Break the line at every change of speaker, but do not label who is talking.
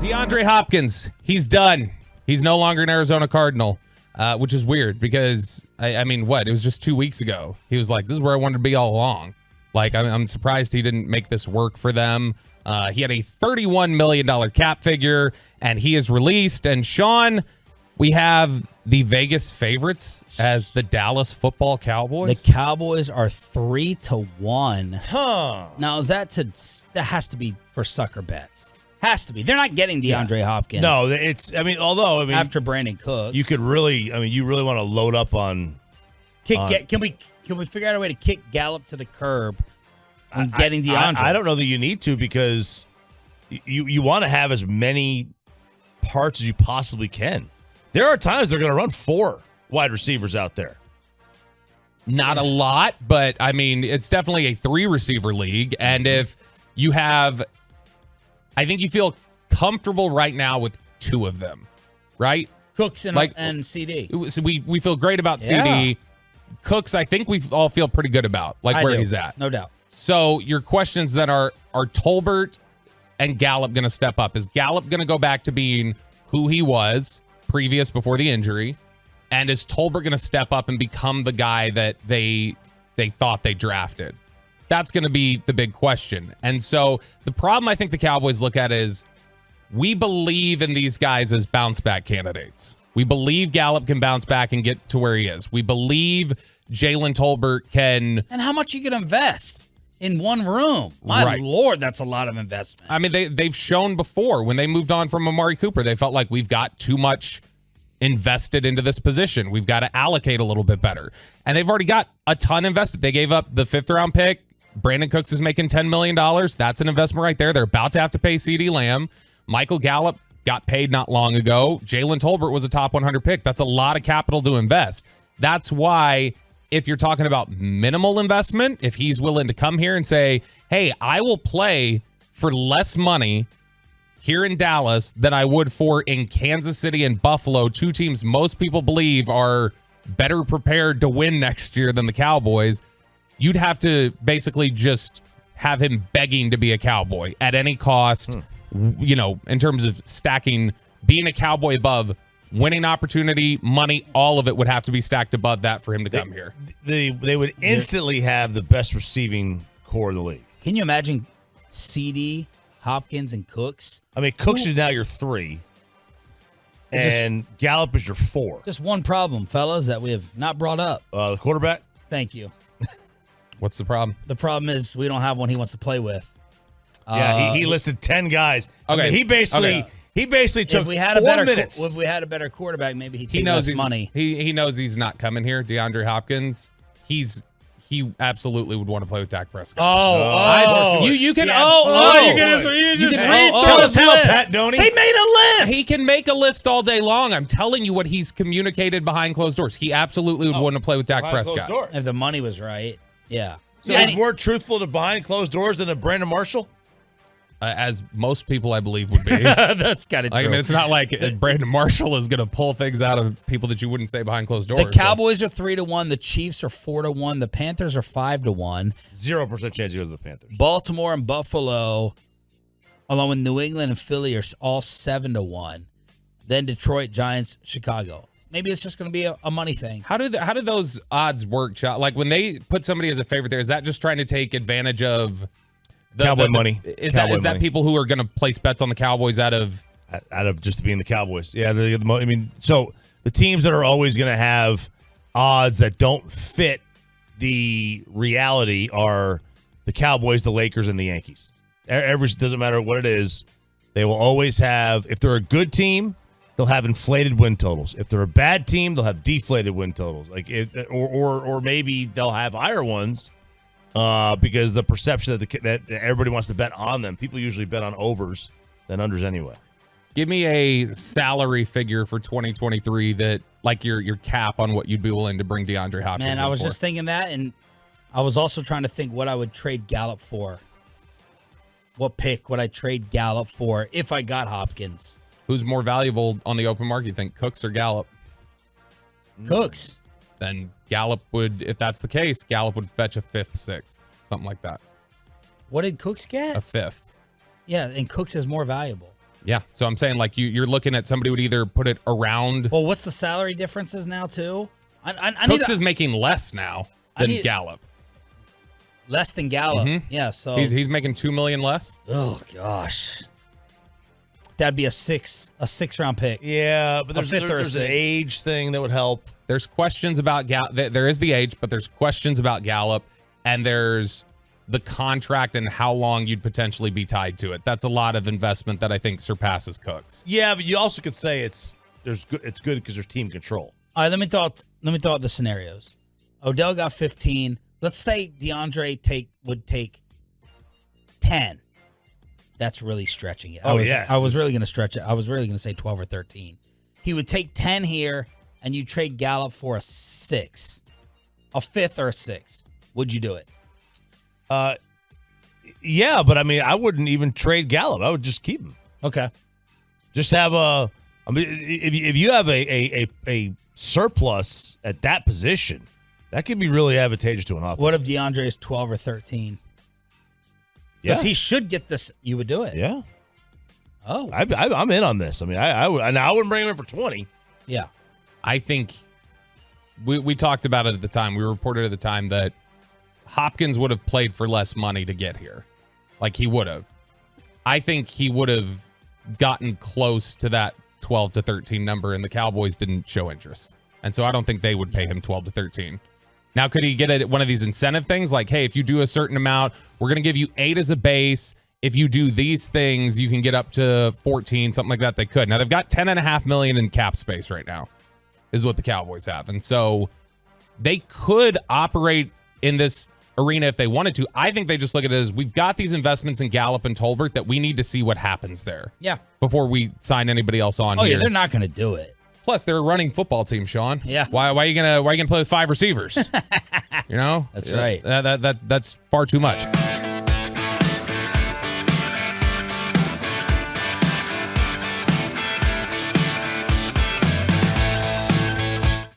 DeAndre Hopkins, he's done. He's no longer an Arizona Cardinal, which is weird because, I mean, what? It was just 2 weeks ago. He was like, this is where I wanted to be all along. Like, I'm surprised he didn't make this work for them. He had a $31 million cap figure, and he is released. And Shan, we have the Vegas favorites as the Dallas Football Cowboys.
The Cowboys are 3-1. Now, that has to be for sucker bets. Has to be. They're not getting DeAndre Hopkins.
No, it's. Although
after Brandon Cooks,
you could really. You really want to load up on.
Can we figure out a way to kick Gallup to the curb on getting DeAndre?
I don't know that you need to because you want to have as many parts as you possibly can. There are times they're going to run 4 wide receivers out there.
Not a lot, but I mean, it's definitely a 3-receiver league. And if you have, I think you feel comfortable right now with 2 of them, right?
Cooks and CD.
So we feel great about CD. Cooks, I think we all feel pretty good about, where he's at.
No doubt.
So your questions that are Tolbert and Gallup going to step up? Is Gallup going to go back to being who he was previous before the injury? And is Tolbert going to step up and become the guy that they thought they drafted? That's going to be the big question. And so the problem I think the Cowboys look at is we believe in these guys as bounce back candidates. We believe Gallup can bounce back and get to where he is. We believe Jalen Tolbert can.
And how much you can invest in one room? My Lord, that's a lot of investment.
I mean, they've shown before when they moved on from Amari Cooper, they felt like we've got too much invested into this position. We've got to allocate a little bit better. And they've already got a ton invested. They gave up the 5th-round pick. Brandon Cooks is making $10 million. That's an investment right there. They're about to have to pay CeeDee Lamb. Michael Gallup got paid not long ago. Jalen Tolbert was a top 100 pick. That's a lot of capital to invest. That's why if you're talking about minimal investment, if he's willing to come here and say, hey, I will play for less money here in Dallas than I would for in Kansas City and Buffalo, 2 teams most people believe are better prepared to win next year than the Cowboys, you'd have to basically just have him begging to be a Cowboy at any cost, in terms of stacking, being a Cowboy above, winning opportunity, money, all of it would have to be stacked above that for him to come here.
They would instantly have the best receiving core in the league.
Can you imagine CD, Hopkins, and Cooks?
I mean, Cooks is now your 3, and Gallup is your 4.
Just one problem, fellas, that we have not brought up.
The quarterback?
Thank you.
What's the problem?
The problem is we don't have one he wants to play with.
Yeah, he listed 10 guys.
Okay.
I mean, he basically took
if we had
4 minutes.
If we had a better quarterback, maybe he'd take
knows
less money.
He knows he's not coming here. DeAndre Hopkins, he absolutely would want to play with Dak Prescott. You can
tell us how, Pat Doney.
They made a list.
He can make a list all day long. I'm telling you what he's communicated behind closed doors. He absolutely would want to play with Dak Prescott.
If the money was right, yeah.
So he's more truthful to behind closed doors than a Brandon Marshall?
As most people, I believe, would be.
That's kind of true.
I mean, it's not like Brandon Marshall is going to pull things out of people that you wouldn't say behind closed doors.
The Cowboys are 3-1. The Chiefs are 4-1. The Panthers are 5-1.
0% chance he goes to the Panthers.
Baltimore and Buffalo, along with New England and Philly, are all 7-1. Then Detroit, Giants, Chicago. Maybe it's just going to be a money thing.
How do those odds work, Chuck? Like when they put somebody as a favorite there, is that just trying to take advantage of
Cowboy money?
Is that people who are going to place bets on the Cowboys out of
just being the Cowboys? Yeah, so the teams that are always going to have odds that don't fit the reality are the Cowboys, the Lakers, and the Yankees. Doesn't matter what it is, they will always have. If they're a good team, they'll have inflated win totals. If they're a bad team, they'll have deflated win totals. Or maybe they'll have higher ones. Because the perception that everybody wants to bet on them. People usually bet on overs than unders anyway.
Give me a salary figure for 2023 that, like your cap on what you'd be willing to bring DeAndre Hopkins.
Man, I was just thinking that, and I was also trying to think what I would trade Gallup for. What pick would I trade Gallup for if I got Hopkins?
Who's more valuable on the open market, you think, Cooks or Gallup?
Cooks.
Then Gallup would, if that's the case, Gallup would fetch a 5th, 6th, something like that.
What did Cooks get?
A 5th.
Yeah, and Cooks is more valuable.
Yeah. So I'm saying, like, you're looking at somebody would either put it around.
Well, what's the salary differences now, too?
Cooks is making less now than Gallup.
Less than Gallup.
Mm-hmm.
Yeah, so.
He's making $2 million less.
Oh, gosh. That'd be a six-round pick.
Yeah, but there's an
six.
age thing that would help.
There's questions about Gallup. There is the age, but there's questions about Gallup, and there's the contract and how long you'd potentially be tied to it. That's a lot of investment that I think surpasses Cooks.
Yeah, but you also could say it's good because there's team control.
All right, let me thought the scenarios. Odell got 15. Let's say DeAndre would take 10. That's really stretching it. I was really going to stretch it. I was really going to say 12 or 13. He would take 10 here, and you trade Gallup for a 6. A 5th or a 6. Would you do it?
Yeah, but I mean, I wouldn't even trade Gallup. I would just keep him.
Okay.
Just have if you have a surplus at that position, that could be really advantageous to an offense.
What if DeAndre is 12 or 13? Because he should get this. You would do it.
Yeah.
Oh.
I'm in on this. I mean, I wouldn't bring him in for 20.
Yeah.
I think we talked about it at the time. We reported at the time that Hopkins would have played for less money to get here. Like, he would have. I think he would have gotten close to that 12 to 13 number, and the Cowboys didn't show interest. And so I don't think they would pay him 12 to 13. Now, could he get one of these incentive things? Like, hey, if you do a certain amount, we're going to give you 8 as a base. If you do these things, you can get up to 14, something like that. They could. Now, they've got $10.5 million in cap space right now, is what the Cowboys have. And so they could operate in this arena if they wanted to. I think they just look at it as, we've got these investments in Gallup and Tolbert that we need to see what happens there.
Yeah.
Before we sign anybody else on here.
Oh, yeah, they're not going to do it.
Plus, they're a running football team, Sean.
Yeah.
Why are you gonna play with 5 receivers? You know?
That's right.
That's far too much.